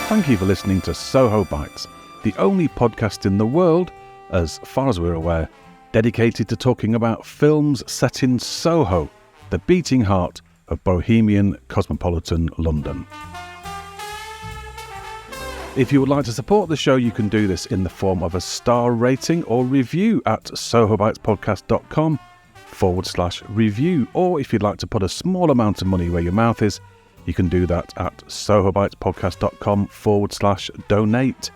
Thank you for listening to Soho Bites, the only podcast in the world, as far as we're aware, dedicated to talking about films set in Soho, the beating heart of bohemian cosmopolitan London. If you would like to support the show, you can do this in the form of a star rating or review at sohobitespodcast.com/review, or if you'd like to put a small amount of money where your mouth is, you can do that at sohobitespodcast.com/donate.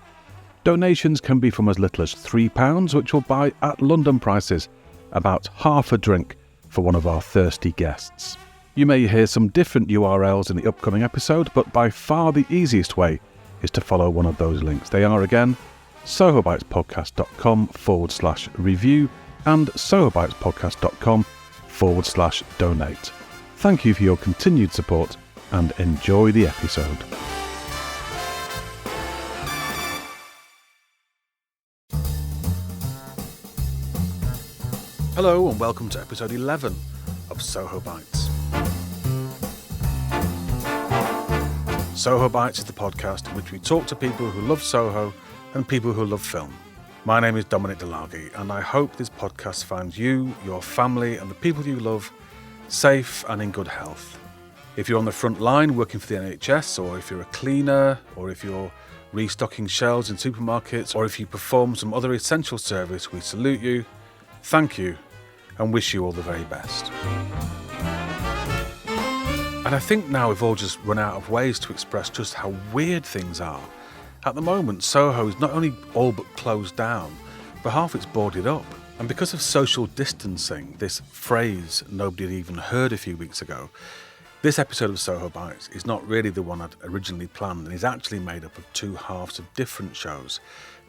Donations can be from as little as £3, which will buy, at London prices, about half a drink for one of our thirsty guests. You may hear some different URLs in the upcoming episode, but by far the easiest way is to follow one of those links. They are, again, sohobitespodcast.com/review and sohobitespodcast.com/donate. Thank you for your continued support and enjoy the episode. Hello and welcome to episode 11 of Soho Bites. Soho Bites is the podcast in which we talk to people who love Soho and people who love film. My name is Dominic Delaghi, and I hope this podcast finds you, your family and the people you love safe and in good health. If you're on the front line working for the NHS, or if you're a cleaner, or if you're restocking shelves in supermarkets, or if you perform some other essential service, we salute you, thank you, and wish you all the very best. And I think now we've all just run out of ways to express just how weird things are. At the moment, Soho is not only all but closed down, but half it's boarded up. And because of social distancing, this phrase nobody had even heard a few weeks ago, this episode of Soho Bites is not really the one I'd originally planned and is actually made up of two halves of different shows.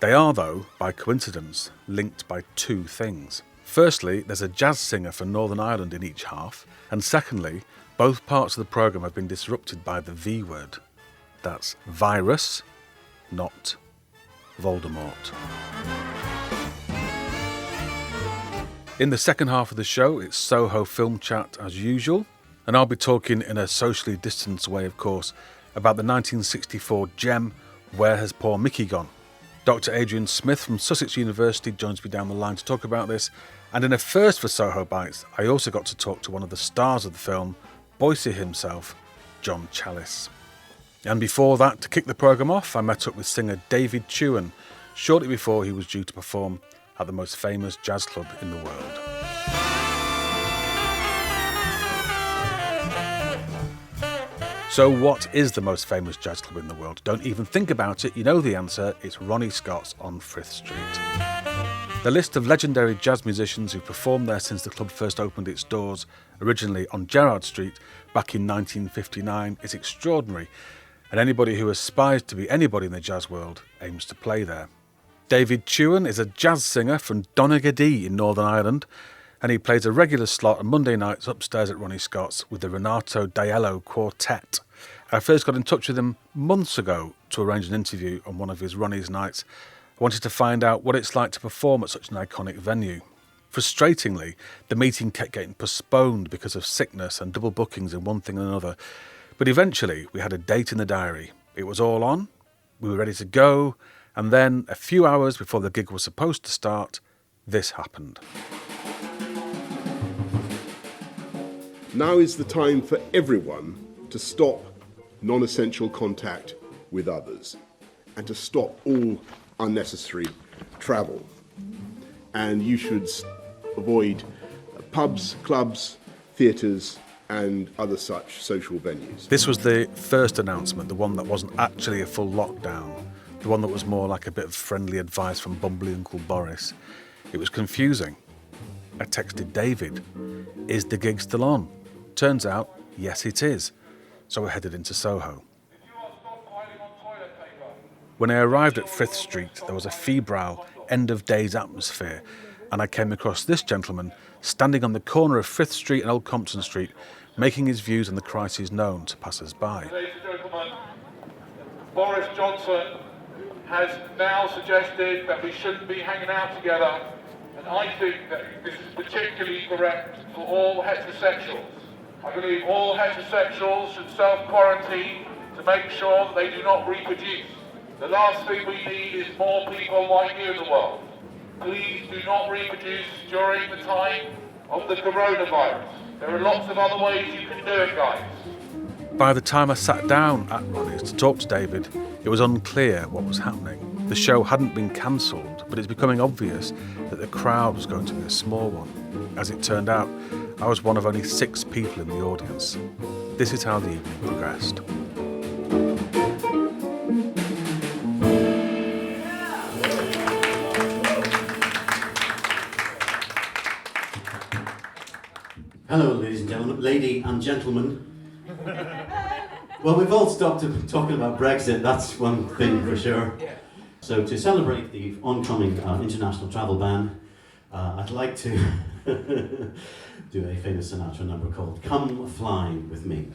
They are, though, by coincidence, linked by two things. Firstly, there's a jazz singer from Northern Ireland in each half, and secondly, both parts of the programme have been disrupted by the V word. That's virus, not Voldemort. In the second half of the show, it's Soho Film Chat as usual. And I'll be talking in a socially distanced way, of course, about the 1964 gem, Where Has Poor Mickey Gone? Dr. Adrian Smith from Sussex University joins me down the line to talk about this. And in a first for Soho Bites, I also got to talk to one of the stars of the film, Boycie himself, John Challis. And before that, to kick the programme off, I met up with singer David Chewan shortly before he was due to perform at the most famous jazz club in the world. So what is the most famous jazz club in the world? Don't even think about it, you know the answer, it's Ronnie Scott's on Frith Street. The list of legendary jazz musicians who performed there since the club first opened its doors, originally on Gerrard Street back in 1959, is extraordinary, and anybody who aspires to be anybody in the jazz world aims to play there. David Chewan is a jazz singer from Donaghadee in Northern Ireland, and he plays a regular slot on Monday nights upstairs at Ronnie Scott's with the Renato Daiello Quartet. I first got in touch with him months ago to arrange an interview on one of his Ronnie's nights. I wanted to find out what it's like to perform at such an iconic venue. Frustratingly, the meeting kept getting postponed because of sickness and double bookings and one thing and another. But eventually, we had a date in the diary. It was all on, we were ready to go, and then, a few hours before the gig was supposed to start, this happened. Now is the time for everyone to stop non-essential contact with others and to stop all unnecessary travel. And you should avoid pubs, clubs, theatres and other such social venues. This was the first announcement, the one that wasn't actually a full lockdown, the one that was more like a bit of friendly advice from bumbly Uncle Boris. It was confusing. I texted David, is the gig still on? Turns out, yes it is. So I headed into Soho. When I arrived at Frith Street, there was a febrile, end-of-days atmosphere, and I came across this gentleman standing on the corner of Frith Street and Old Compton Street, making his views on the crisis known to passers-by. Ladies and gentlemen, Boris Johnson has now suggested that we shouldn't be hanging out together, and I think that this is particularly correct for all heterosexuals. I believe all heterosexuals should self-quarantine to make sure that they do not reproduce. The last thing we need is more people like you in the world. Please do not reproduce during the time of the coronavirus. There are lots of other ways you can do it, guys. By the time I sat down at Ronnie's to talk to David, it was unclear what was happening. The show hadn't been cancelled, but it's becoming obvious that the crowd was going to be a small one. As it turned out, I was one of only 6 people in the audience. This is how the evening progressed. Hello, lady and gentlemen. Well, we've all stopped talking about Brexit, that's one thing for sure. So to celebrate the oncoming international travel ban, I'd like to do a famous Sinatra number called Come Fly With Me.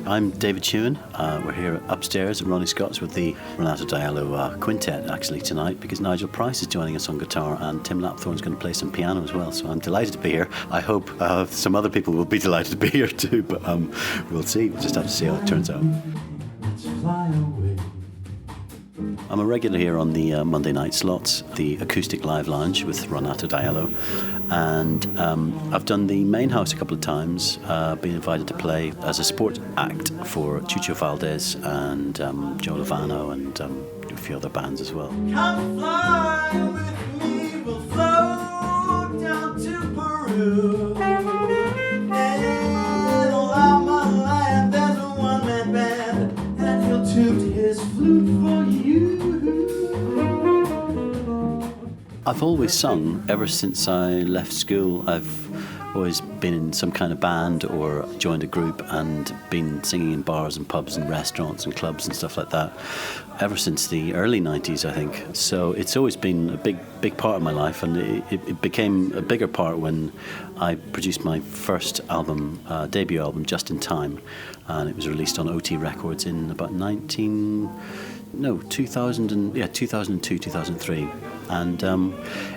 I'm David Shewan. We're here upstairs at Ronnie Scott's with the Renato Diallo quintet actually tonight, because Nigel Price is joining us on guitar and Tim Lapthorne's going to play some piano as well, so I'm delighted to be here. I hope some other people will be delighted to be here too, but we'll see. We'll just have to see how it turns out. Let's fly away. I'm a regular here on the Monday night slots, the Acoustic Live Lounge with Renato Diallo, and I've done the main house a couple of times, been invited to play as a support act for Chucho Valdez and Joe Lovano and a few other bands as well. Come fly with me, we'll float down to Peru. And along my land there's a one-man band, and he'll toot his flute for you. I've always sung ever since I left school. I've always been in some kind of band or joined a group and been singing in bars and pubs and restaurants and clubs and stuff like that ever since the early 90s, I think. So it's always been a big part of my life, and it became a bigger part when I produced my first album, debut album, Just in Time, and it was released on OT Records in about 2002, 2003, and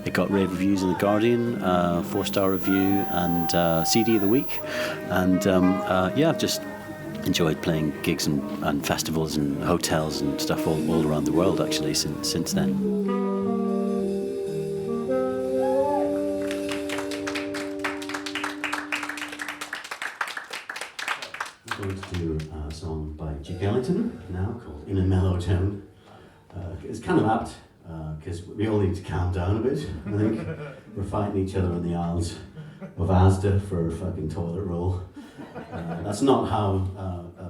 it got rave reviews in The Guardian, 4-star review, and CD of the week, and I've just enjoyed playing gigs and festivals and hotels and stuff all around the world actually since then. I'm going to do a song by Duke Ellington now called In a Mellow Tone. It's kind of apt because we all need to calm down a bit. I think we're fighting each other in the aisles of Asda for a fucking toilet roll. That's not how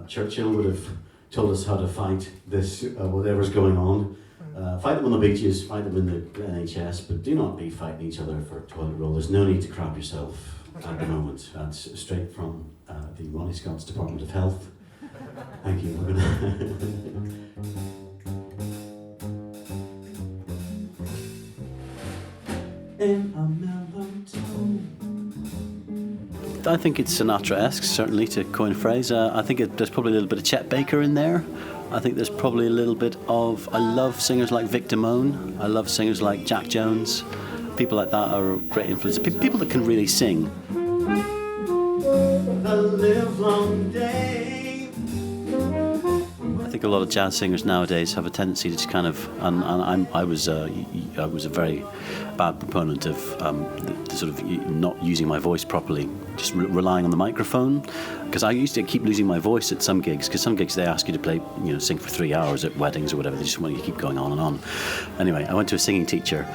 Churchill would have told us how to fight this, whatever's going on. Fight them on the beaches, fight them in the NHS, but do not be fighting each other for a toilet roll. There's no need to crap yourself at the moment. That's straight from the Ronnie Scott's Department of Health. Thank you. We're gonna in a mellow tone. I think it's Sinatra-esque, certainly, to coin a phrase. I think there's probably a little bit of Chet Baker in there. I think there's probably a little bit of... I love singers like Vic Damone. I love singers like Jack Jones. People like that are great influences. People that can really sing. The livelong day. I think a lot of jazz singers nowadays have a tendency to just kind of... And I was a very bad proponent of the sort of not using my voice properly, just relying on the microphone, because I used to keep losing my voice at some gigs, because some gigs they ask you to play, sing for 3 hours at weddings or whatever. They just want you to keep going on and on. Anyway, I went to a singing teacher,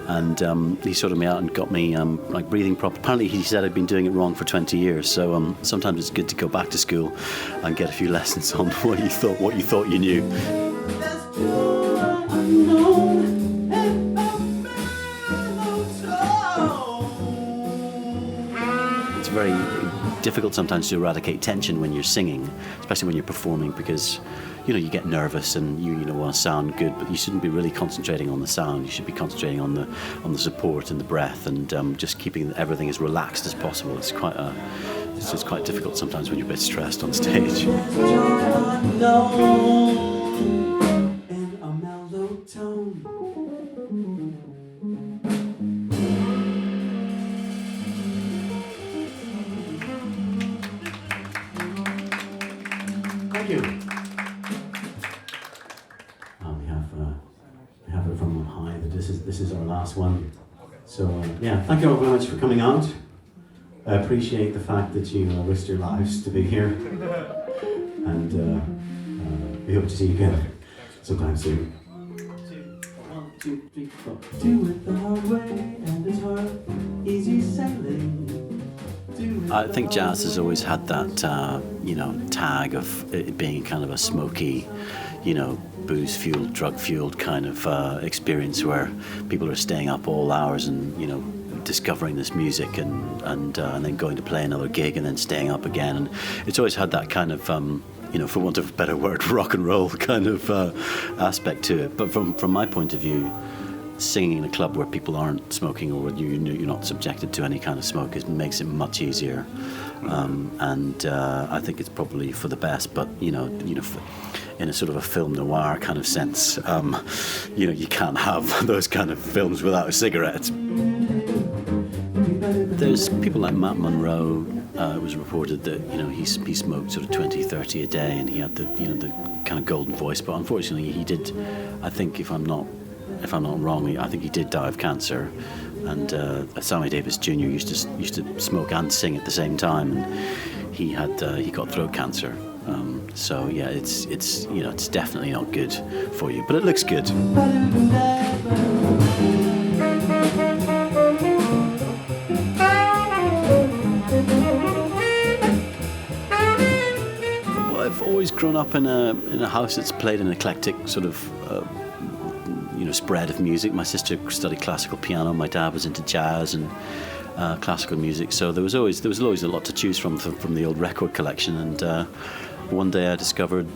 and he sorted me out and got me like breathing proper. Apparently he said I'd been doing it wrong for 20 years, so sometimes it's good to go back to school and get a few lessons on what you thought you knew. It's very difficult sometimes to eradicate tension when you're singing, especially when you're performing, because you get nervous and you want to sound good, but you shouldn't be really concentrating on the sound. You should be concentrating on the support and the breath, and just keeping everything as relaxed as possible. It's quite difficult sometimes when you're a bit stressed on stage. Thank you. We have it from on high that this is our last one. So thank you all very much for coming out. I appreciate the fact that you risked your lives to be here, and we hope to see you again sometime soon. 1, 2, 3, 4. Do it the hard way, and it's hard, easy sailing. I think jazz has always had that, tag of it being kind of a smoky, booze-fueled, drug-fueled kind of experience where people are staying up all hours and, discovering this music and then going to play another gig and then staying up again. And it's always had that kind of, for want of a better word, rock and roll kind of aspect to it. But from my point of view, singing in a club where people aren't smoking or you're not subjected to any kind of smoke makes it much easier. And I think it's probably for the best. But in a sort of a film noir kind of sense, you can't have those kind of films without a cigarette. There's people like Matt Monro. It was reported that he smoked sort of 20, 30 a day, and he had the kind of golden voice. But unfortunately, he did. I think if I'm not wrong, I think he did die of cancer. And Sammy Davis Jr. used to smoke and sing at the same time, and he got throat cancer. It's definitely not good for you, but it looks good. Well, I've always grown up in a house that's played an eclectic sort of spread of music. My sister studied classical piano. My dad was into jazz and classical music. So there was always a lot to choose from the old record collection. And one day I discovered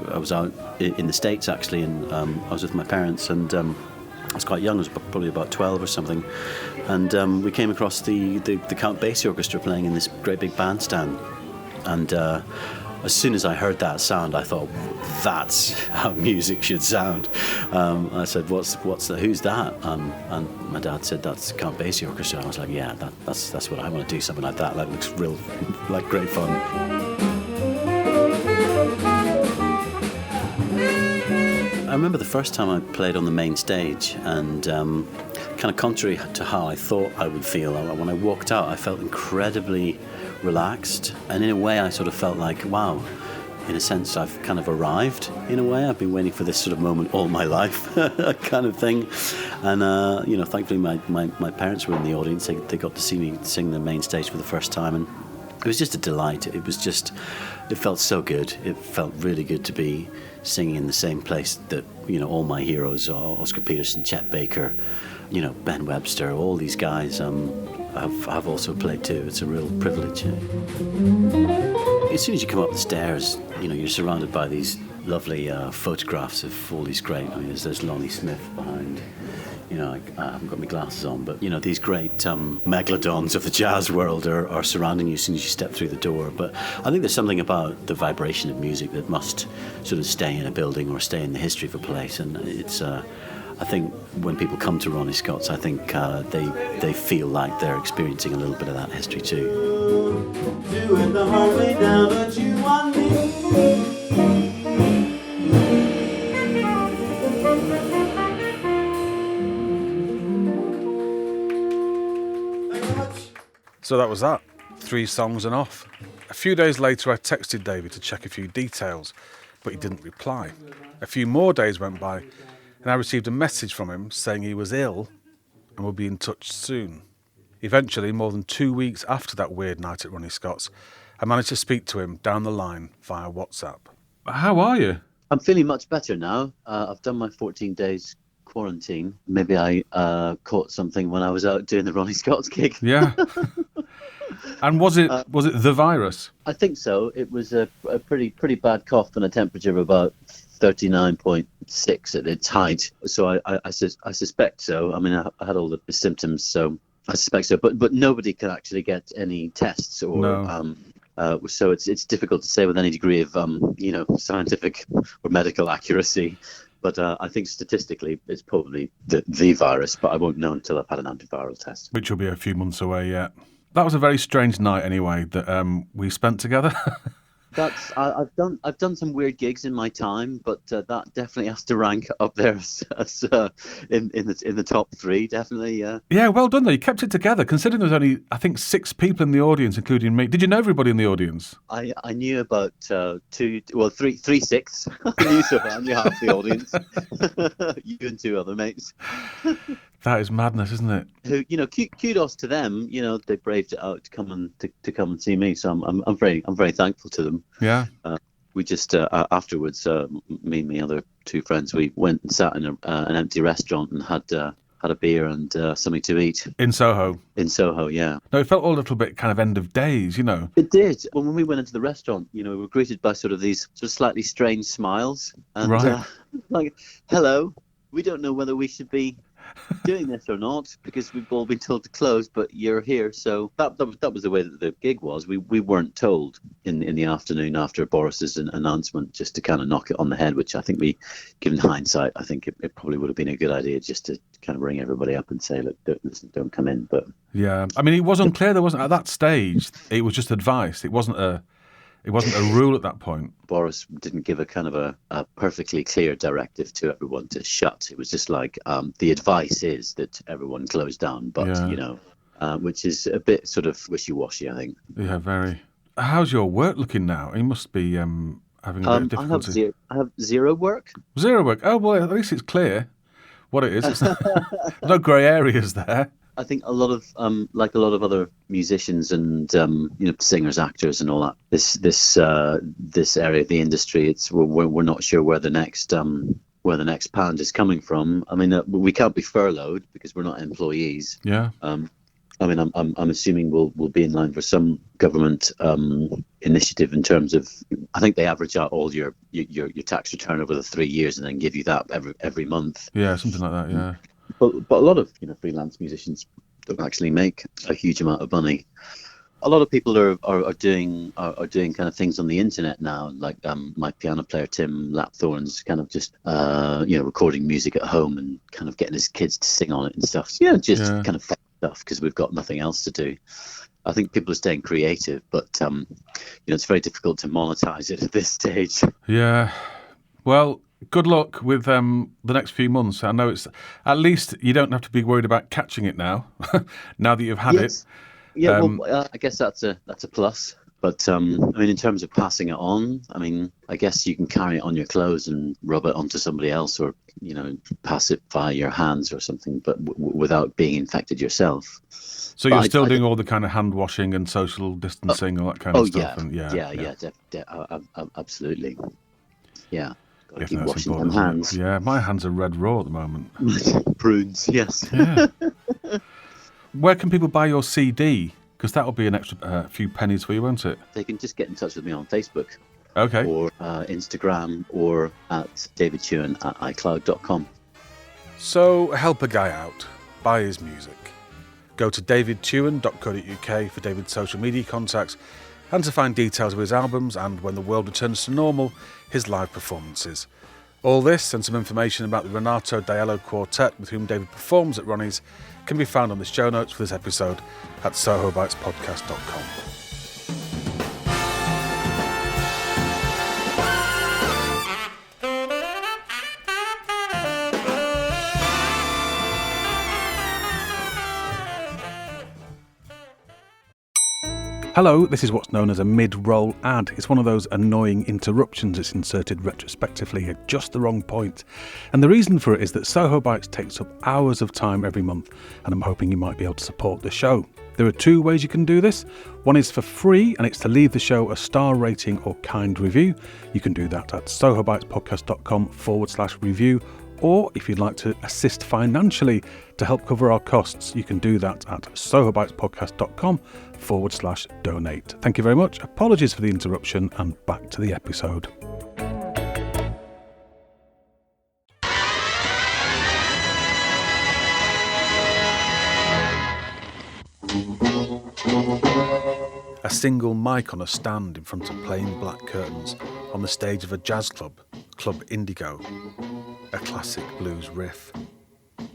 I was out in the States actually, and I was with my parents, and I was quite young. I was probably about 12 or something, and we came across the Count Basie Orchestra playing in this great big bandstand, and as soon as I heard that sound, I thought, that's how music should sound. I said, who's that? And my dad said, that's Count Basie Orchestra. I was like, yeah, that's what I want to do, something like that. That looks real, like great fun. I remember the first time I played on the main stage, and kind of contrary to how I thought I would feel, when I walked out, I felt incredibly relaxed, and in a way I sort of felt like, wow, in a sense I've kind of arrived. In a way I've been waiting for this sort of moment all my life kind of thing. And thankfully my parents were in the audience. They got to see me sing the main stage for the first time, and it was just a delight. It felt so good. It felt really good to be singing in the same place that all my heroes, Oscar Peterson, Chet Baker, Ben Webster, all these guys have also played too. It's a real privilege. As soon as you come up the stairs, you're surrounded by these lovely photographs of all these great. There's Lonnie Smith behind. I haven't got my glasses on, but these great megalodons of the jazz world are surrounding you as soon as you step through the door. But I think there's something about the vibration of music that must sort of stay in a building or stay in the history of a place, and it's. I think when people come to Ronnie Scott's, I think they feel like they're experiencing a little bit of that history too. Do it the hard way down, but you want me. So that was that. 3 songs and off. A few days later, I texted David to check a few details, but he didn't reply. A few more days went by, and I received a message from him saying he was ill and would be in touch soon. Eventually, more than 2 weeks after that weird night at Ronnie Scott's, I managed to speak to him down the line via WhatsApp. How are you? I'm feeling much better now. I've done my 14 days quarantine. Maybe I caught something when I was out doing the Ronnie Scott's gig. Yeah. And was it the virus? I think so. It was a pretty bad cough and a temperature of about 39.6 at its height. So I suspect so. I mean, I had all the symptoms, so I suspect so. But nobody can actually get any tests or. No. So it's difficult to say with any degree of scientific or medical accuracy. But I think statistically it's probably the virus, but I won't know until I've had an antiviral test. Which will be a few months away yet. That was a very strange night anyway that we spent together. I've done some weird gigs in my time, but that definitely has to rank up there as in the top three, definitely. Yeah. Yeah, well done though. You kept it together, considering there was only, I think, 6 people in the audience, including me. Did you know everybody in the audience? I knew about 3/6. I knew so. I knew half the audience. You and 2 other mates. That is madness, isn't it? Who, kudos to them. They braved it out to come and see me. So I'm very thankful to them. Yeah. We just afterwards, me and my other 2 friends, we went and sat in an empty restaurant and had a beer and something to eat. In Soho? In Soho, yeah. No, it felt all a little bit kind of end of days, It did. When we went into the restaurant, we were greeted by sort of these sort of slightly strange smiles. And, right. Like, hello, we don't know whether we should be doing this or not because we've all been told to close, but you're here. So that was the way that the gig was. We weren't told in the afternoon after Boris's announcement just to kind of knock it on the head, which I think given hindsight, I think it probably would have been a good idea just to kind of ring everybody up and say, look, don't come in. But yeah, I mean, it was unclear. There wasn't at that stage. It was just advice. It wasn't a rule at that point. Boris didn't give a kind of a perfectly clear directive to everyone to shut. It was just like, the advice is that everyone close down, but, which is a bit sort of wishy-washy, I think. Yeah, very. How's your work looking now? You must be having a bit of difficulty. I have zero work. Zero work? Oh, well, at least it's clear what it is. There's no grey areas there. I think a lot of other musicians and singers, actors, and all that. This area of the industry, we're not sure where the next pound is coming from. I mean, we can't be furloughed because we're not employees. Yeah. I mean, I'm assuming we'll be in line for some government initiative in terms of. I think they average out all your tax return over the 3 years and then give you that every month. Yeah, something like that. Yeah. But a lot of freelance musicians don't actually make a huge amount of money. A lot of people are doing kind of things on the internet now, like my piano player Tim Lapthorne's kind of just recording music at home and kind of getting his kids to sing on it and stuff. Kind of fun stuff because we've got nothing else to do. I think people are staying creative, but it's very difficult to monetize it at this stage. Yeah, well. Good luck with the next few months. I know it's at least you don't have to be worried about catching it now. Now that you've had it. Yeah, I guess that's a plus. But I mean, in terms of passing it on, I mean, I guess you can carry it on your clothes and rub it onto somebody else, or pass it via your hands or something, but without being infected yourself. So you're still doing all the kind of hand washing and social distancing, all that kind of stuff. Absolutely. Yeah. Got to Yes, keep that's washing them important, hands. Yeah, my hands are red raw at the moment. Prunes, yes. Yeah. Where can people buy your CD? Because that will be an extra few pennies for you, won't it? They can just get in touch with me on Facebook. Okay. Or Instagram, or at davidchewan@icloud.com. So help a guy out. Buy his music. Go to davidchewan.co.uk for David's social media contacts and to find details of his albums and, when the world returns to normal, his live performances. All this and some information about the Renato Diallo Quartet with whom David performs at Ronnie's can be found on the show notes for this episode at sohobytespodcast.com. Hello, this is what's known as a mid-roll ad. It's one of those annoying interruptions that's inserted retrospectively at just the wrong point. And the reason for it is that Soho Bites takes up hours of time every month, and I'm hoping you might be able to support the show. There are 2 ways you can do this. One is for free, and it's to leave the show a star rating or kind review. You can do that at sohobytespodcast.com/review. Or if you'd like to assist financially to help cover our costs, you can do that at sohobytespodcast.com/donate. Thank you very much. Apologies for the interruption, and back to the episode. A single mic on a stand in front of plain black curtains on the stage of a jazz club, Club Indigo. A classic blues riff.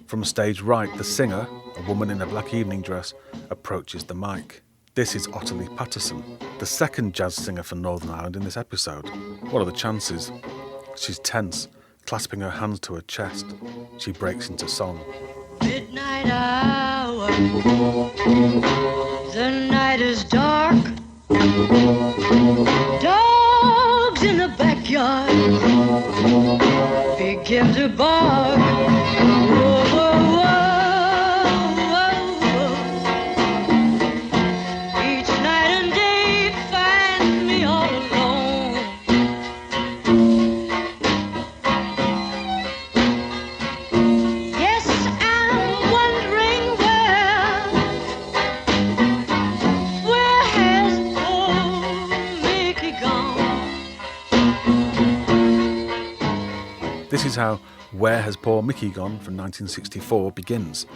From stage right, the singer, a woman in a black evening dress, approaches the mic. This is Ottilie Patterson, the second jazz singer for Northern Ireland in this episode. What are the chances? She's tense, clasping her hands to her chest. She breaks into song. Midnight hour, the night is dark. Dogs in the backyard begin to bark. Whoa, whoa, whoa, whoa, whoa. Each night and day finds me all alone. Yes, I'm wondering where has old Mickey gone? This is how Where Has Poor Mickey Gone from 1964 begins.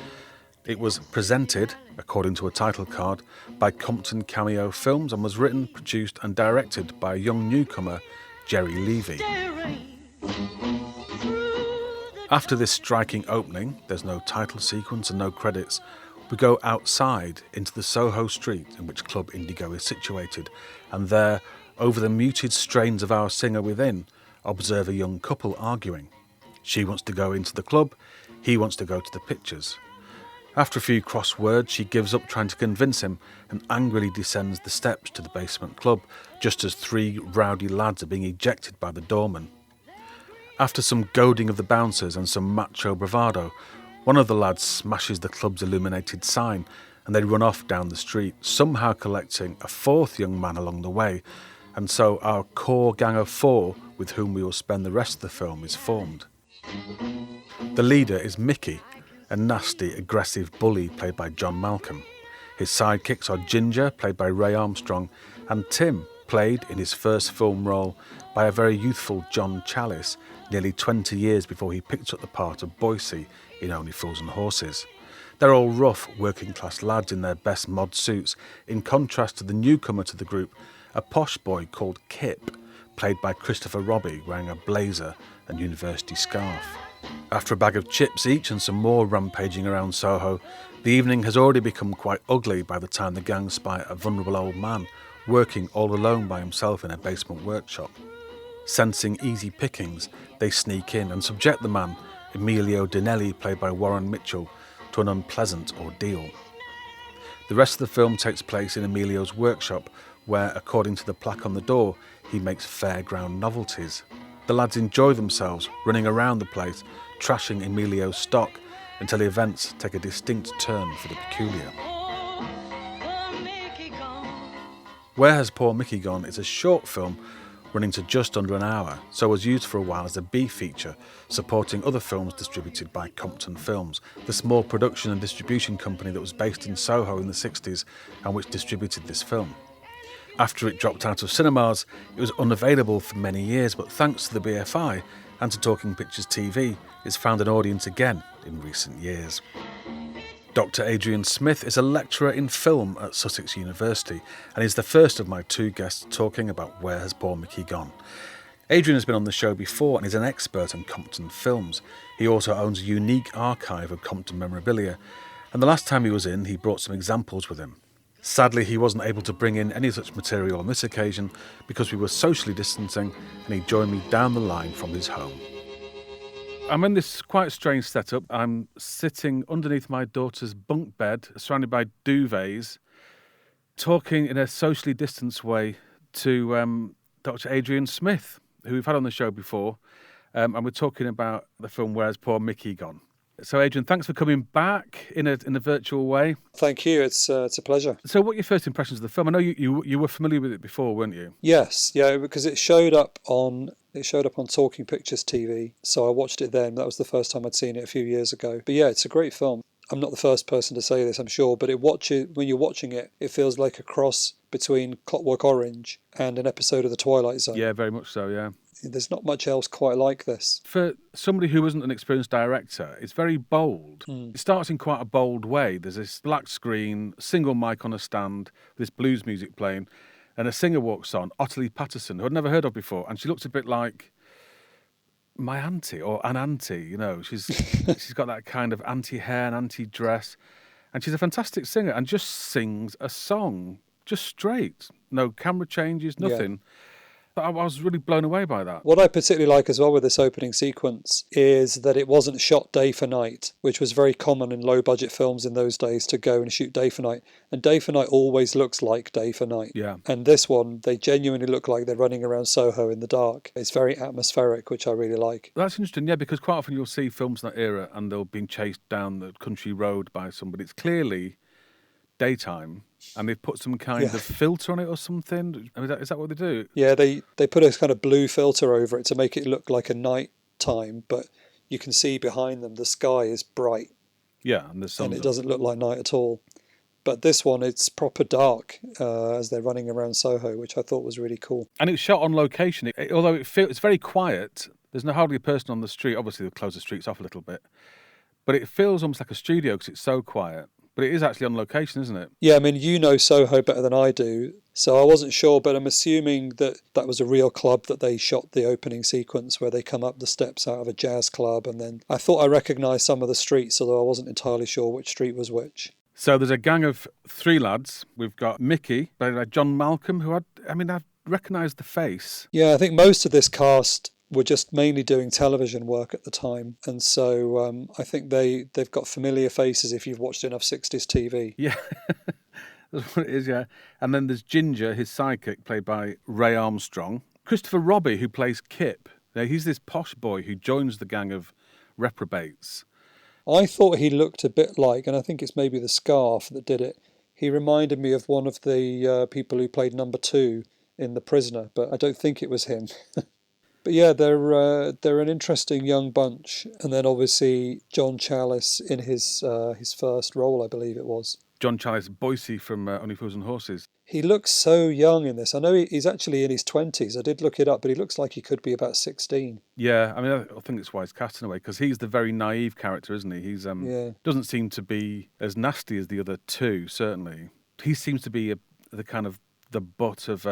It was presented, according to a title card, by Compton Cameo Films and was written, produced and directed by a young newcomer, Jerry Levy. After this striking opening, there's no title sequence and no credits. We go outside into the Soho street in which Club Indigo is situated, and there, over the muted strains of our singer within, observe a young couple arguing. She wants to go into the club, he wants to go to the pictures. After a few cross words, she gives up trying to convince him and angrily descends the steps to the basement club, just as three rowdy lads are being ejected by the doorman. After some goading of the bouncers and some macho bravado, one of the lads smashes the club's illuminated sign and they run off down the street, somehow collecting a fourth young man along the way, and so our core gang of four, with whom we will spend the rest of the film, is formed. The leader is Mickey, a nasty, aggressive bully played by John Malcolm. His sidekicks are Ginger, played by Ray Armstrong, and Tim, played in his first film role by a very youthful John Challis, nearly 20 years before he picked up the part of Boycie in Only Fools and Horses. They're all rough, working-class lads in their best mod suits, in contrast to the newcomer to the group, a posh boy called Kip, played by Christopher Robbie, wearing a blazer and university scarf. After a bag of chips each and some more rampaging around Soho, the evening has already become quite ugly by the time the gang spy a vulnerable old man working all alone by himself in a basement workshop. Sensing easy pickings, they sneak in and subject the man, Emilio Dinelli, played by Warren Mitchell, to an unpleasant ordeal. The rest of the film takes place in Emilio's workshop, where, according to the plaque on the door, he makes fairground novelties. The lads enjoy themselves, running around the place, trashing Emilio's stock, until events take a distinct turn for the peculiar. Where Has Poor Mickey Gone is a short film running to just under an hour, so was used for a while as a B-feature, supporting other films distributed by Compton Films, the small production and distribution company that was based in Soho in the 60s and which distributed this film. After it dropped out of cinemas, it was unavailable for many years, but thanks to the BFI and to Talking Pictures TV, it's found an audience again in recent years. Dr. Adrian Smith is a lecturer in film at Sussex University and is the first of my two guests talking about Where Has Poor Mickey Gone. Adrian has been on the show before and is an expert on Compton films. He also owns a unique archive of Compton memorabilia, and the last time he was in, he brought some examples with him. Sadly, he wasn't able to bring in any such material on this occasion because we were socially distancing, and he joined me down the line from his home. I'm in this quite strange setup. I'm sitting underneath my daughter's bunk bed, surrounded by duvets, talking in a socially distanced way to Dr. Adrian Smith, who we've had on the show before, and we're talking about the film Where Has Poor Mickey Gone? So, Adrian, thanks for coming back in a virtual way. Thank you. It's a pleasure. So, what are your first impressions of the film? I know you were familiar with it before, weren't you? Yes, yeah, because it showed up on Talking Pictures TV, so I watched it then. That was the first time I'd seen it a few years ago. But yeah, it's a great film. I'm not the first person to say this, I'm sure, but when you're watching it, it feels like a cross between Clockwork Orange and an episode of The Twilight Zone. Yeah, very much so, yeah. There's not much else quite like this. For somebody who isn't an experienced director, it's very bold. It starts in quite a bold way. There's this black screen, single mic on a stand, with this blues music playing, and a singer walks on, Ottilie Patterson, who I'd never heard of before, and she looks a bit like my auntie, or an auntie, you know. She's got that kind of auntie hair and auntie dress, and she's a fantastic singer and just sings a song just straight. No camera changes, nothing. I was really blown away by that. What I particularly like as well with this opening sequence is that it wasn't shot day for night, which was very common in low-budget films in those days to go and shoot day for night. And day for night always looks like day for night. Yeah. And this one, they genuinely look like they're running around Soho in the dark. It's very atmospheric, which I really like. That's interesting, yeah, because quite often you'll see films in that era and they're being chased down the country road by somebody. It's clearly daytime, and they've put some kind of filter on it or something. I mean, is that what they do? Yeah, they put a kind of blue filter over it to make it look like a night time, but you can see behind them the sky is bright. Yeah, and the sun. And it doesn't look like night at all. But this one, it's proper dark as they're running around Soho, which I thought was really cool. And it's shot on location. Although it's very quiet, there's hardly a person on the street. Obviously, they'll close the streets off a little bit. But it feels almost like a studio because it's so quiet. But it is actually on location, isn't it? Yeah, I mean, you know Soho better than I do, so I wasn't sure, but I'm assuming that was a real club that they shot the opening sequence where they come up the steps out of a jazz club, and then I thought I recognised some of the streets, although I wasn't entirely sure which street was which. So there's a gang of 3 lads. We've got Mickey, played by John Malcolm, who I've recognised the face. Yeah, I think most of this cast were just mainly doing television work at the time, and so I think they've got familiar faces if you've watched enough 60s TV. Yeah, that's what it is, yeah. And then there's Ginger, his sidekick, played by Ray Armstrong. Christopher Robbie, who plays Kip. Now, he's this posh boy who joins the gang of reprobates. I thought he looked a bit like, and I think it's maybe the scarf that did it, he reminded me of one of the people who played number 2 in The Prisoner, but I don't think it was him. But yeah, they're an interesting young bunch, and then obviously John Challis in his first role, I believe it was. John Challis, Boise from Only Fools and Horses. He looks so young in this. I know he's actually in his 20s. I did look it up, but he looks like he could be about 16. Yeah, I mean, I think it's why he's cast in a way, because he's the very naive character, isn't he? He's doesn't seem to be as nasty as the other 2, certainly. He seems to be the kind of the butt of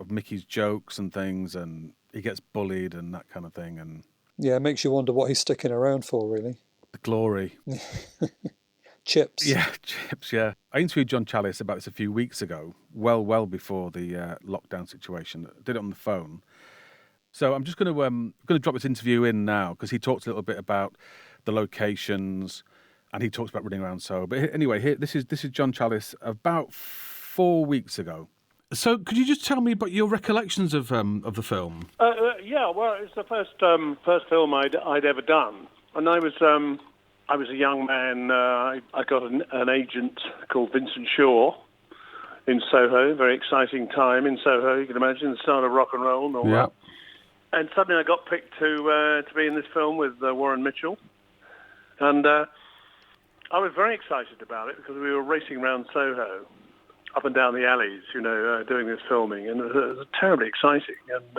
Mickey's jokes and things, and he gets bullied and that kind of thing. And yeah, it makes you wonder what he's sticking around for, really. The glory. Chips. Yeah, chips, yeah. I interviewed John Challis about this a few weeks ago, well before the lockdown situation. I did it on the phone. So I'm just going to drop this interview in now, because he talks a little bit about the locations, and he talks about running around Soho. But anyway, this is John Challis about 4 weeks ago. So could you just tell me about your recollections of the film? Yeah, well, it's the first film I'd ever done, and I was a young man. I got an agent called Vincent Shaw in Soho. Very exciting time in Soho. You can imagine the start of rock and roll and all that. And suddenly I got picked to be in this film with Warren Mitchell, and I was very excited about it because we were racing around Soho, up and down the alleys, doing this filming, and it was terribly exciting. And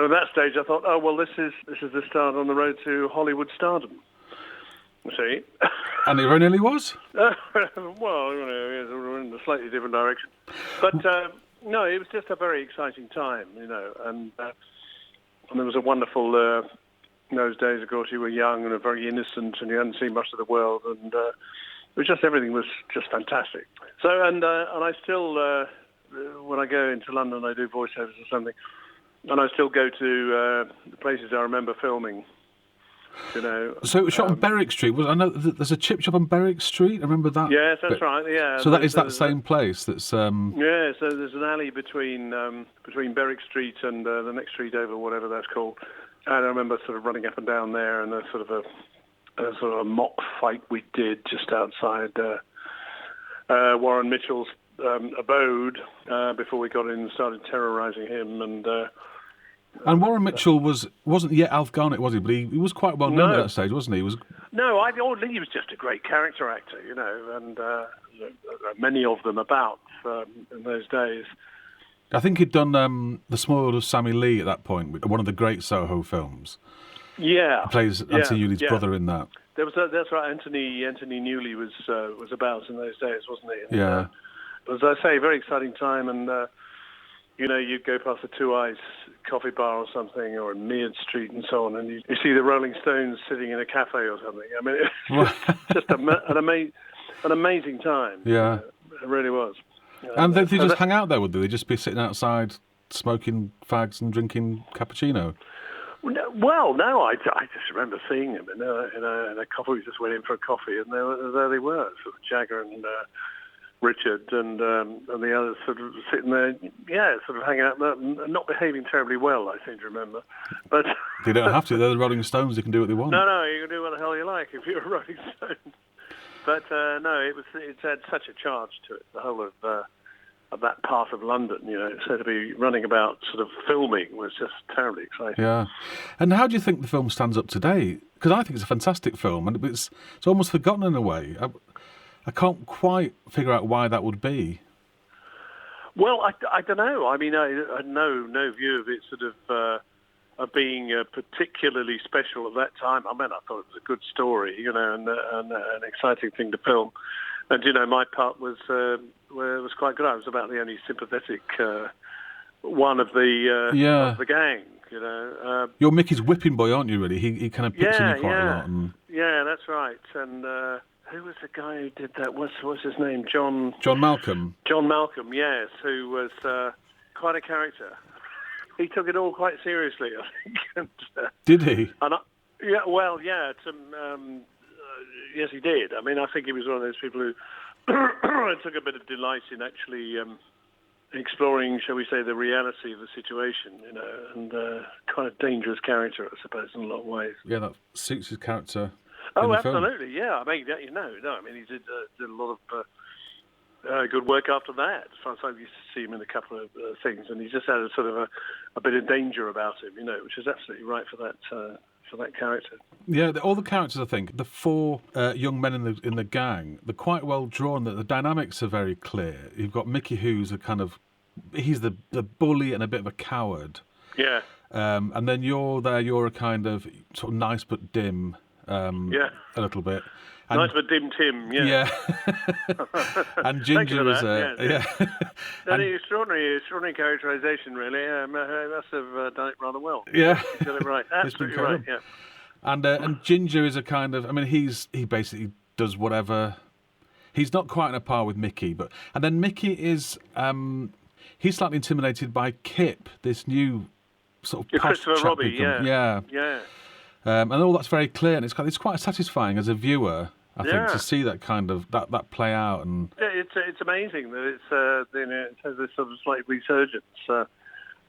at that stage, I thought, oh well, this is the start on the road to Hollywood stardom. See? And it nearly was? Well, we're in a slightly different direction. But no, it was just a very exciting time, and there was a wonderful, in those days, of course, you were young and very innocent and you hadn't seen much of the world, and it was just, everything was just fantastic. So, and I still, when I go into London, I do voiceovers or something, and I still go to the places I remember filming. So it was shot on Berwick Street. I know there's a chip shop on Berwick Street. I remember that. Yes, that's right. Yeah. So that same place. That's. Yeah. So there's an alley between Berwick Street and the next street over, whatever that's called. And I remember sort of running up and down there, and a sort of a mock fight we did just outside Warren Mitchell's abode before we got in and started terrorising him. And Warren Mitchell wasn't yet Alf Garnett, was he? But he was quite well known at that stage, wasn't he? No, I think he was just a great character actor, and many of them about in those days. I think he'd done The Small World of Sammy Lee at that point, one of the great Soho films. Yeah, he plays Anthony Newley's brother in that. That's right. Anthony Newley was about in those days, wasn't he? And, as I say, very exciting time, and you'd go past the Two Eyes coffee bar or something, or in Mead Street and so on, and you see the Rolling Stones sitting in a cafe or something. I mean, it's just an amazing time. Yeah, it really was. And they just hang out there, would they? They'd just be sitting outside smoking fags and drinking cappuccino? Well, no, I just remember seeing them in a coffee. We just went in for a coffee, and there they were, sort of Jagger and Richard and the others sort of sitting there, sort of hanging out, not behaving terribly well, I seem to remember. But they don't have to. They're the Rolling Stones. They can do what they want. No, you can do what the hell you like if you're a Rolling Stone. But no, it had such a charge to it. The whole of that part of London, so to be running about sort of filming was just terribly exciting. Yeah. And how do you think the film stands up today? Because I think it's a fantastic film, and it's almost forgotten in a way. I can't quite figure out why that would be. Well, I don't know. I mean, I had no view of it sort of being particularly special at that time. I mean, I thought it was a good story, and an exciting thing to film. And my part was quite good. I was about the only sympathetic one of the gang. You're Mickey's whipping boy, aren't you? Really, he kind of picks on you quite a lot. And... Yeah, that's right. And who was the guy who did that? What's his name? John Malcolm. John Malcolm, yes, who was quite a character. He took it all quite seriously, I think. And, did he? Yes, he did. I mean, I think he was one of those people who took a bit of delight in actually exploring, shall we say, the reality of the situation, and quite a dangerous character, I suppose, in a lot of ways. Yeah, that suits his character. Oh, absolutely, yeah. I mean, he did a lot of good work after that. As far as I used to see him in a couple of things, and he just had a sort of a bit of danger about him, which is absolutely right for that character. Yeah, all the characters, I think, the four young men in the gang, they're quite well drawn. The dynamics are very clear. You've got Mickey, who's he's the bully and a bit of a coward. Yeah. And then you're a kind of sort of nice but dim. A little bit. And, nice but dim Tim, yeah. And Ginger is and extraordinary characterisation, really. He must have done it rather well. Yeah. He got it right. Absolutely right, yeah. And Ginger is a kind of, I mean, he basically does whatever. He's not quite on a par with Mickey, and then Mickey is, he's slightly intimidated by Kip, this new sort of posh Christopher chap Robbie, yeah. And all that's very clear, and it's quite satisfying as a viewer, I think, to see that kind of that play out. And it's amazing that it has this sort of slight resurgence,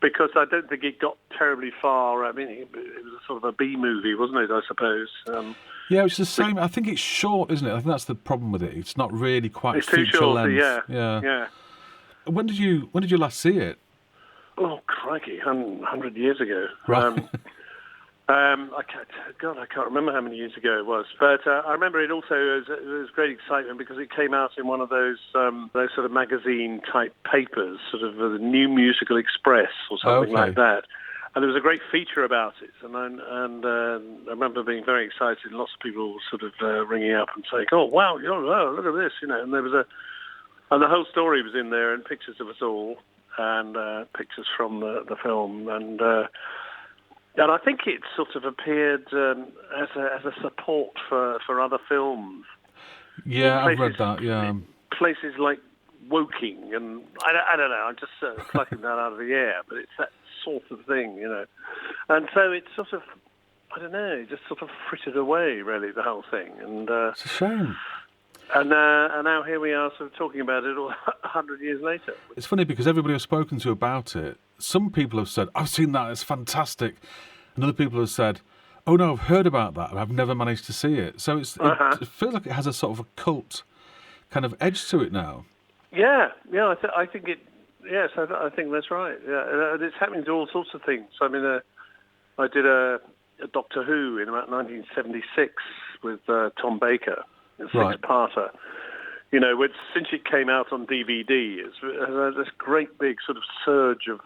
because I don't think it got terribly far. I mean, it was a sort of a B movie, wasn't it? I suppose. Yeah, it's the same. I think it's short, isn't it? I think that's the problem with it. It's not really quite feature length. Yeah. When did you last see it? Oh, crikey, 100 years ago. Right. I can't remember how many years ago it was, but I remember it also it was great excitement because it came out in one of those sort of magazine type papers, sort of the New Musical Express or something like that. And there was a great feature about it, and I remember being very excited. And lots of people sort of ringing up and saying, "Oh wow, look at this," And there was and the whole story was in there, and pictures of us all, and pictures from the film, and I think it sort of appeared as a support for other films. Yeah, I've read that. Yeah, places like Woking, and I don't know. I'm just plucking that out of the air, but it's that sort of thing, And so it sort of, I don't know, just sort of frittered away, really, the whole thing. And it's a shame. And now here we are, sort of talking about it all 100 years later. It's funny because everybody I've spoken to about it, some people have said, "I've seen that; it's fantastic," and other people have said, "Oh no, I've heard about that, and I've never managed to see it." So it feels like it has a sort of a cult kind of edge to it now. Yeah, I think it. Yes, I think that's right. Yeah, it's happening to all sorts of things. I mean, I did a Doctor Who in about 1976 with Tom Baker, a six-parter. Since it came out on DVD, it's this great big sort of surge of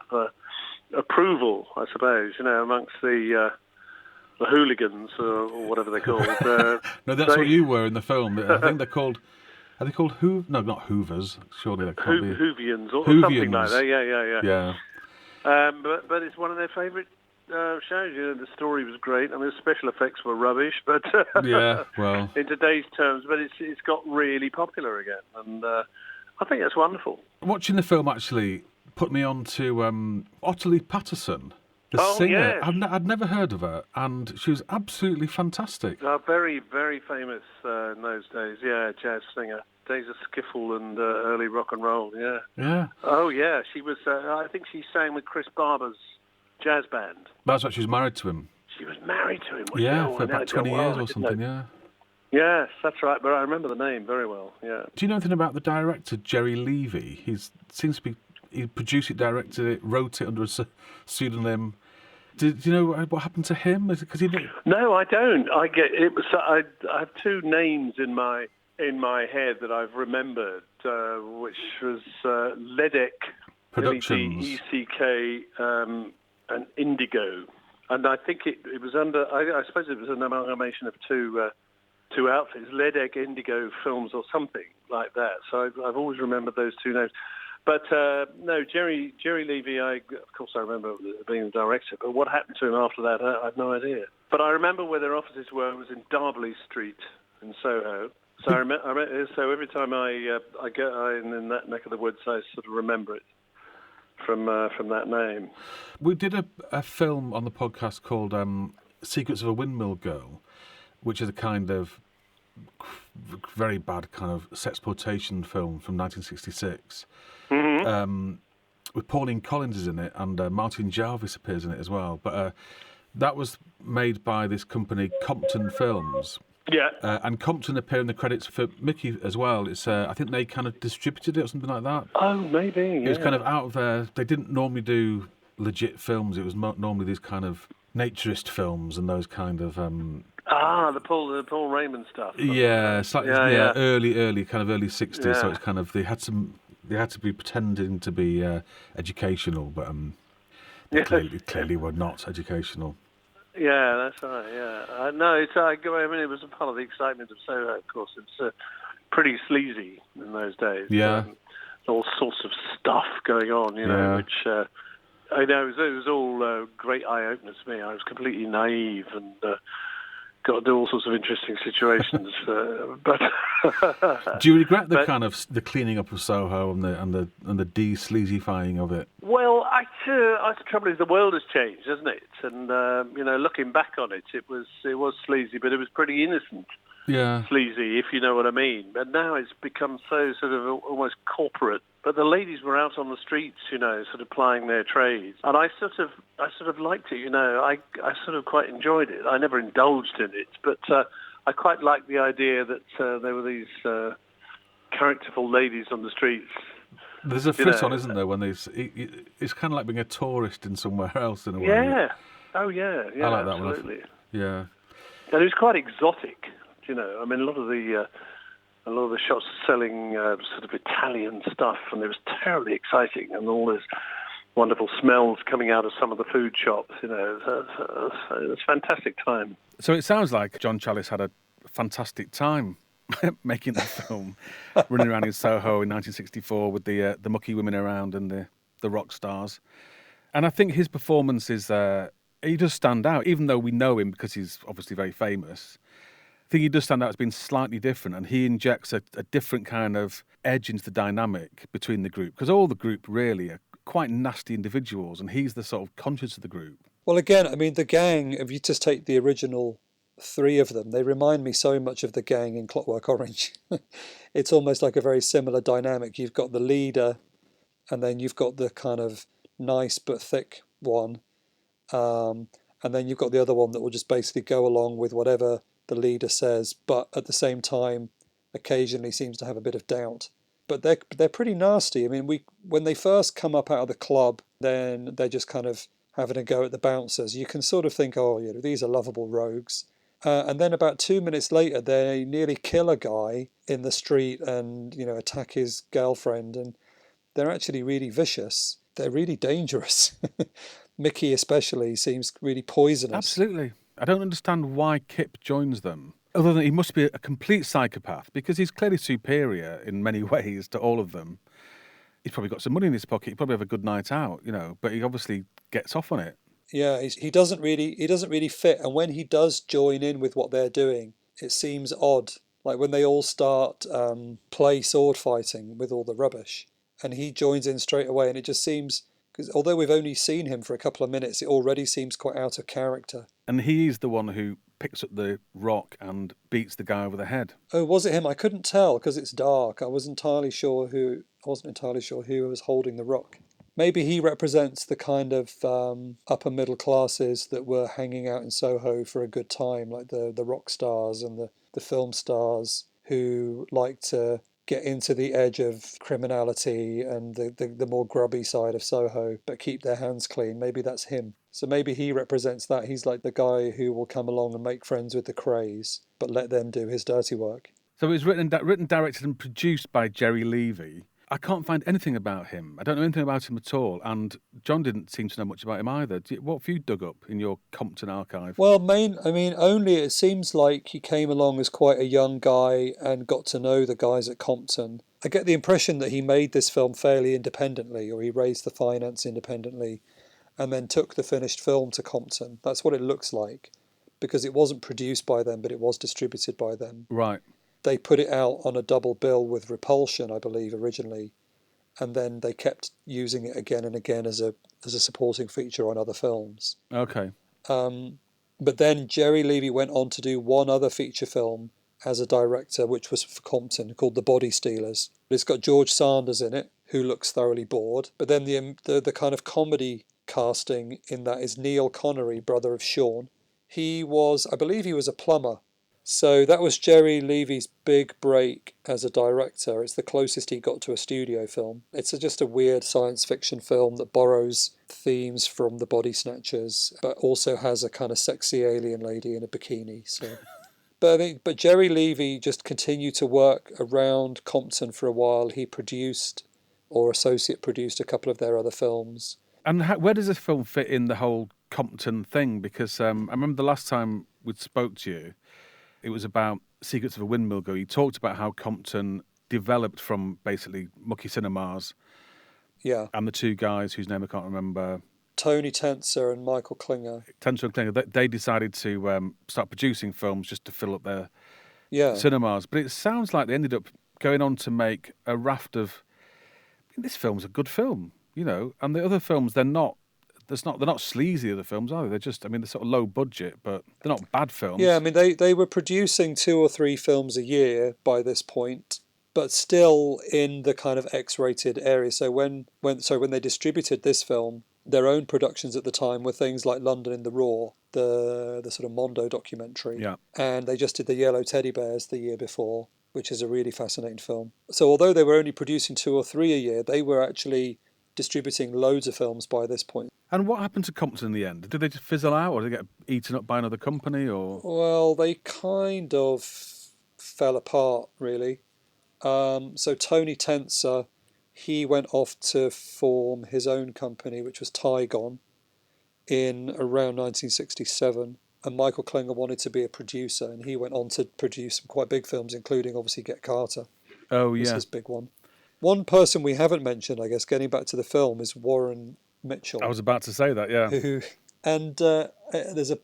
approval, I suppose, amongst the hooligans or whatever they're called. No, that's what you were in the film. I think they're called. Are they called No, not Hoovers. Surely they can't be. Hoovians or something like that. Yeah. But it's one of their favourite shows. The story was great. I mean, the special effects were rubbish, but in today's terms, but it's got really popular again. And I think that's wonderful. Watching the film actually put me on to Ottilie Patterson, the singer. Yes. I'd never heard of her, and she was absolutely fantastic. Very, very famous in those days. Yeah, jazz singer. Days of skiffle and early rock and roll. Yeah. Yeah. Oh yeah, she was. I think she sang with Chris Barber's jazz band. That's what she was married to him. She was married to him. Was Yeah, she? for about 20 years or something, yeah. Yes, that's right. But I remember the name very well. Yeah. Do you know anything about the director, Jerry Levy? He produced it, directed it, wrote it under a pseudonym. Do you know what happened to him? No, I don't. I have two names in my head that I've remembered, which was Ledek Productions, ECK, and Indigo, and I think it was under. I suppose it was an amalgamation of two outfits, Ledek Indigo Films or something like that. So I've always remembered those two names. But no, Jerry Levy, of course I remember being the director, but what happened to him after that, I have no idea. But I remember where their offices were. It was in Darbley Street in Soho. So so every time I go in that neck of the woods, I sort of remember it from that name. We did a film on the podcast called Secrets of a Windmill Girl, which is a kind of very bad kind of sexploitation film from 1966. Mm-hmm. With Pauline Collins is in it, and Martin Jarvis appears in it as well. But that was made by this company, Compton Films. Yeah. And Compton appear in the credits for Mickey as well. It's I think they kind of distributed it or something like that. Oh, maybe. It was kind of out of there. They didn't normally do legit films. It was normally these kind of naturist films and those kind of... the Paul Raymond stuff. Yeah, slightly, early kind of early 60s. Yeah. So it's kind of they had to be pretending to be educational, but they clearly were not educational. Yeah, that's right. Yeah, no, it was a part of the excitement of Soho. Of course, it's pretty sleazy in those days. Yeah, all sorts of stuff going on, which I know it was all great eye openers to me. I was completely naive and got into all sorts of interesting situations. But do you regret the cleaning up of Soho and the de-sleazyfying of it? Well, the trouble is the world has changed, hasn't it? And looking back on it, it was sleazy, but it was pretty innocent. Yeah, sleazy, if you know what I mean. But now it's become so sort of almost corporate. But the ladies were out on the streets, sort of plying their trades, and I sort of liked it. I sort of quite enjoyed it. I never indulged in it, but I quite liked the idea that there were these characterful ladies on the streets. There's a frisson, isn't there? When it's kind of like being a tourist in somewhere else in a way. Yeah. Oh yeah. Yeah. I like that absolutely. one. Yeah. And it was quite exotic. I mean, a lot of the shops are selling sort of Italian stuff, and it was terribly exciting, and all those wonderful smells coming out of some of the food shops. It was a fantastic time. So it sounds like John Challis had a fantastic time making that film, running around in Soho in 1964 with the mucky women around and the rock stars. And I think his performance is he does stand out, even though we know him because he's obviously very famous. I think he does stand out as being slightly different, and he injects a different kind of edge into the dynamic between the group, because all the group really are quite nasty individuals, and he's the sort of conscience of the group. Well, again, I mean, the gang, if you just take the original three of them, they remind me so much of the gang in Clockwork Orange. It's almost like a very similar dynamic. You've got the leader, and then you've got the kind of nice but thick one, and then you've got the other one that will just basically go along with whatever the leader says, but at the same time occasionally seems to have a bit of doubt. But they're pretty nasty. I mean, when they first come up out of the club, then they're just kind of having a go at the bouncers. You can sort of think, these are lovable rogues. And then about 2 minutes later, they nearly kill a guy in the street and, attack his girlfriend. And they're actually really vicious. They're really dangerous. Mickey especially seems really poisonous. Absolutely. I don't understand why Kip joins them, other than he must be a complete psychopath, because he's clearly superior in many ways to all of them. He's probably got some money in his pocket. He'd probably have a good night out, but he obviously gets off on it. Yeah, he doesn't really fit, and when he does join in with what they're doing, it seems odd. Like when they all start play sword fighting with all the rubbish, and he joins in straight away, and it just seems, because although we've only seen him for a couple of minutes, it already seems quite out of character. And he's the one who picks up the rock and beats the guy over the head. Oh, was it him? I couldn't tell because it's dark. I wasn't entirely sure who was holding the rock. Maybe he represents the kind of upper middle classes that were hanging out in Soho for a good time, like the rock stars and the film stars who like to get into the edge of criminality and the more grubby side of Soho, but keep their hands clean. Maybe that's him. So maybe he represents that. He's like the guy who will come along and make friends with the Krays, but let them do his dirty work. So it was written, directed and produced by Jerry Levy. I can't find anything about him. I don't know anything about him at all. And John didn't seem to know much about him either. What have you dug up in your Compton archive? Well, only it seems like he came along as quite a young guy and got to know the guys at Compton. I get the impression that he made this film fairly independently, or he raised the finance independently, and then took the finished film to Compton. That's what it looks like, because it wasn't produced by them, but it was distributed by them. Right. They put it out on a double bill with Repulsion, I believe, originally, and then they kept using it again and again as a supporting feature on other films. Okay. But then Jerry Levy went on to do one other feature film as a director, which was for Compton, called The Body Stealers. It's got George Sanders in it, who looks thoroughly bored. But then the kind of comedy casting in that is Neil Connery, brother of Sean. I believe he was a plumber. So that was Jerry Levy's big break as a director. It's the closest he got to a studio film. It's just a weird science fiction film that borrows themes from The Body Snatchers, but also has a kind of sexy alien lady in a bikini. So, but Jerry Levy just continued to work around Compton for a while. He produced or associate produced a couple of their other films. And where does this film fit in the whole Compton thing? Because I remember the last time we spoke to you, it was about Secrets of a Windmill Girl. You talked about how Compton developed from basically mucky cinemas. Yeah. And the two guys whose name I can't remember. Tony Tenser and Michael Klinger. Tenser and Klinger, they decided to start producing films just to fill up their cinemas. But it sounds like they ended up going on to make a raft of... this film's a good film, you know, and the other films, they're not sleazy, the films, are they? They're just, they're sort of low budget, but they're not bad films. Yeah, they were producing 2 or 3 films a year by this point, but still in the kind of X-rated area. So when they distributed this film, their own productions at the time were things like London in the Raw, the sort of Mondo documentary. Yeah. And they just did The Yellow Teddy Bears the year before, which is a really fascinating film. So although they were only producing 2 or 3 a year, they were actually distributing loads of films by this point. And what happened to Compton in the end? Did they just fizzle out, or did they get eaten up by another company, or...? Well, they kind of fell apart, really. So Tony Tenser, he went off to form his own company, which was Tygon, in around 1967. And Michael Klinger wanted to be a producer, and he went on to produce some quite big films, including, obviously, Get Carter. Oh, yeah. This is his big one. One person we haven't mentioned, I guess, getting back to the film, is Warren Mitchell. I was about to say that, yeah.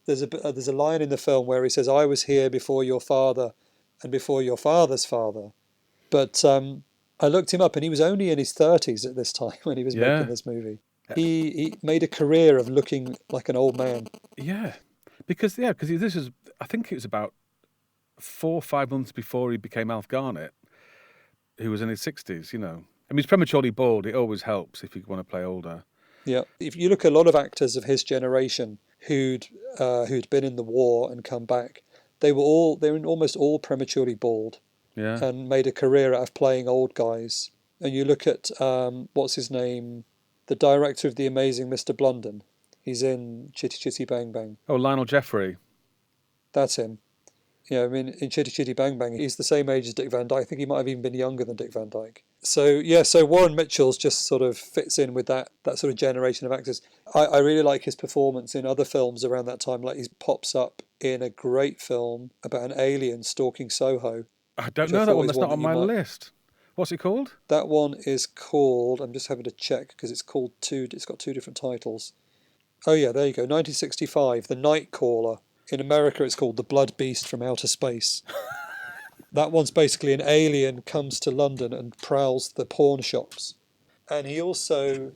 There's a line in the film where he says, "I was here before your father and before your father's father." But I looked him up, and he was only in his 30s at this time when he was making this movie. He made a career of looking like an old man. Yeah, because this is, I think it was about 4 or 5 months before he became Alf Garnett, who was in his 60s, you know. He's prematurely bald. It always helps if you want to play older. Yeah, if you look at a lot of actors of his generation who'd been in the war and come back, they were almost all prematurely bald, and made a career out of playing old guys. And you look at what's his name, the director of The Amazing Mr. Blunden. He's in Chitty Chitty Bang Bang. Oh, Lionel Jeffrey. That's him. Yeah, in Chitty Chitty Bang Bang, he's the same age as Dick Van Dyke. I think he might have even been younger than Dick Van Dyke. So Warren Mitchell's just sort of fits in with that sort of generation of actors. I really like his performance in other films around that time. Like he pops up in a great film about an alien stalking Soho. I don't know that one. That's not on my list. What's it called? That one is called, I'm just having to check because it's got 2 different titles. Oh yeah, there you go. 1965, The Night Caller. In America, it's called The Blood Beast from Outer Space. That one's basically an alien comes to London and prowls the pawn shops. And he also,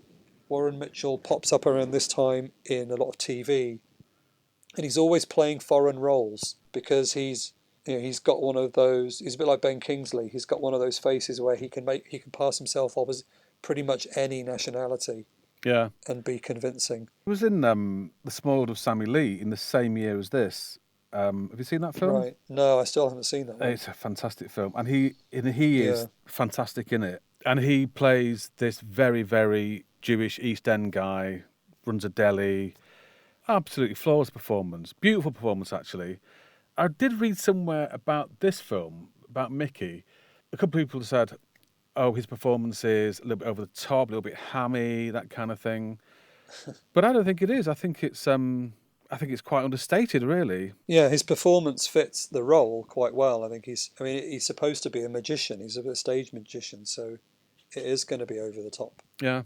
Warren Mitchell pops up around this time in a lot of TV. And he's always playing foreign roles because he's got one of those, he's a bit like Ben Kingsley. He's got one of those faces where he can pass himself off as pretty much any nationality. Yeah. And be convincing. He was in The Small World of Sammy Lee in the same year as this. Have you seen that film? Right. No, I still haven't seen that one. It's a fantastic film. And he is fantastic in it. And he plays this very, very Jewish East End guy, runs a deli. Absolutely flawless performance. Beautiful performance, actually. I did read somewhere about this film, about Mickey. A couple of people said, oh, his performance is a little bit over the top, a little bit hammy, that kind of thing. But I don't think it is. I think it's quite understated, really. Yeah, his performance fits the role quite well. I think he's supposed to be a magician. He's a stage magician, so it is going to be over the top. Yeah.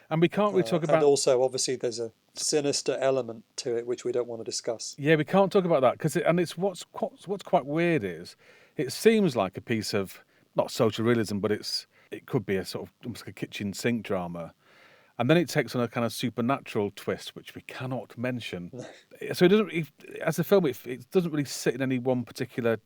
And we can't really talk about... And also, obviously, there's a sinister element to it, which we don't want to discuss. Yeah, we can't talk about that, because it's what's quite weird is, it seems like a piece of, not social realism, but it could be a sort of almost like a kitchen sink drama. And then it takes on a kind of supernatural twist, which we cannot mention. So it doesn't, as a film, it doesn't really sit in any one particular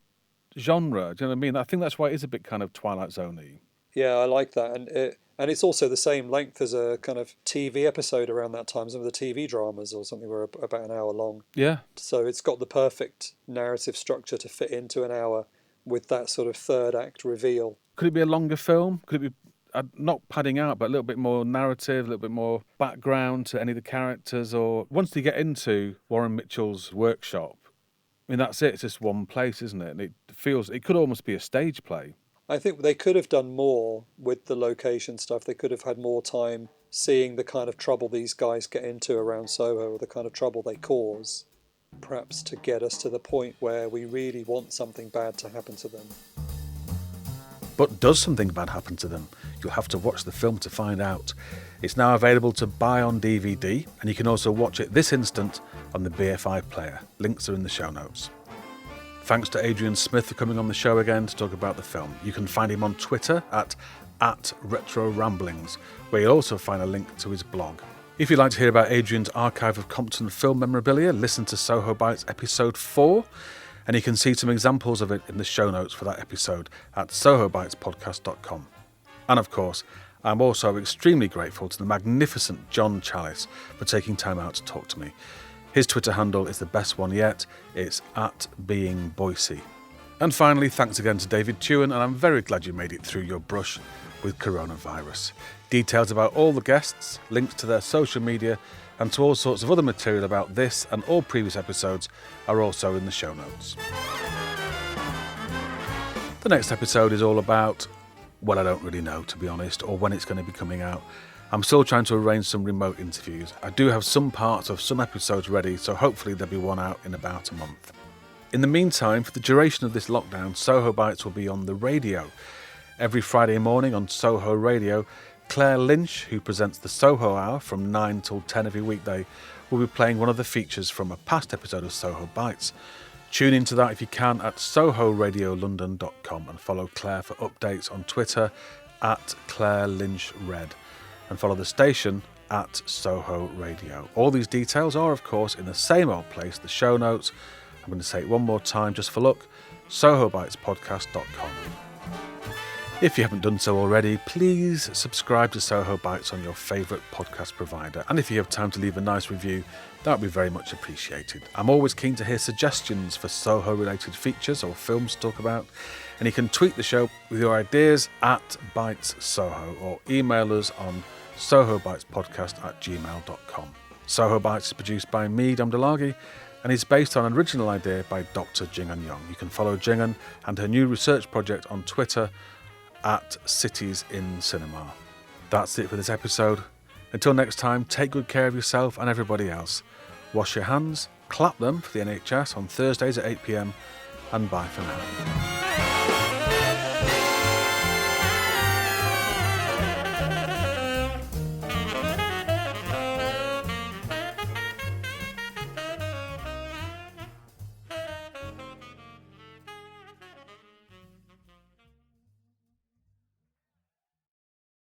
genre. Do you know what I mean? I think that's why it is a bit kind of Twilight Zone-y. Yeah, I like that. And it's also the same length as a kind of TV episode around that time. Some of the TV dramas or something were about an hour long. Yeah. So it's got the perfect narrative structure to fit into an hour with that sort of third act reveal. Could it be a longer film? Could it be not padding out, but a little bit more narrative, a little bit more background to any of the characters? Or once you get into Warren Mitchell's workshop, I mean, that's it. It's just one place, isn't it? And it could almost be a stage play. I think they could have done more with the location stuff. They could have had more time seeing the kind of trouble these guys get into around Soho, or the kind of trouble they cause, perhaps to get us to the point where we really want something bad to happen to them. But does something bad happen to them? You'll have to watch the film to find out. It's now available to buy on DVD, and you can also watch it this instant on the BFI player. Links are in the show notes. Thanks to Adrian Smith for coming on the show again to talk about the film. You can find him on Twitter at Retro Ramblings, where you'll also find a link to his blog. If you'd like to hear about Adrian's archive of Compton film memorabilia, listen to Soho Bites episode 4, and you can see some examples of it in the show notes for that episode at sohobitespodcast.com. And of course, I'm also extremely grateful to the magnificent John Chalice for taking time out to talk to me. His Twitter handle is the best one yet. It's @beingboise. And finally, thanks again to David Tuan, and I'm very glad you made it through your brush with coronavirus. Details about all the guests, links to their social media, and to all sorts of other material about this and all previous episodes are also in the show notes. The next episode is all about, well, I don't really know, to be honest, or when it's going to be coming out. I'm still trying to arrange some remote interviews. I do have some parts of some episodes ready, so hopefully there'll be one out in about a month. In the meantime, for the duration of this lockdown, Soho Bites will be on the radio. Every Friday morning on Soho Radio, Claire Lynch, who presents the Soho Hour from 9 till 10 every weekday, will be playing one of the features from a past episode of Soho Bites. Tune into that if you can at sohoradiolondon.com and follow Claire for updates on Twitter at Claire Lynch Red. And follow the station at Soho Radio. All these details are, of course, in the same old place, the show notes. I'm going to say it one more time just for luck, sohobitespodcast.com. If you haven't done so already, please subscribe to Soho Bites on your favourite podcast provider. And if you have time to leave a nice review, that would be very much appreciated. I'm always keen to hear suggestions for Soho-related features or films to talk about. And you can tweet the show with your ideas at BitesSoho or email us on sohobitespodcast@gmail.com. Soho Bites is produced by me, Dom DeLargy, and is based on an original idea by Dr. Jingan Yong. You can follow Jingan and her new research project on Twitter at Cities in Cinema. That's it for this episode. Until next time, take good care of yourself and everybody else. Wash your hands, clap them for the NHS on Thursdays at 8 p.m, and bye for now.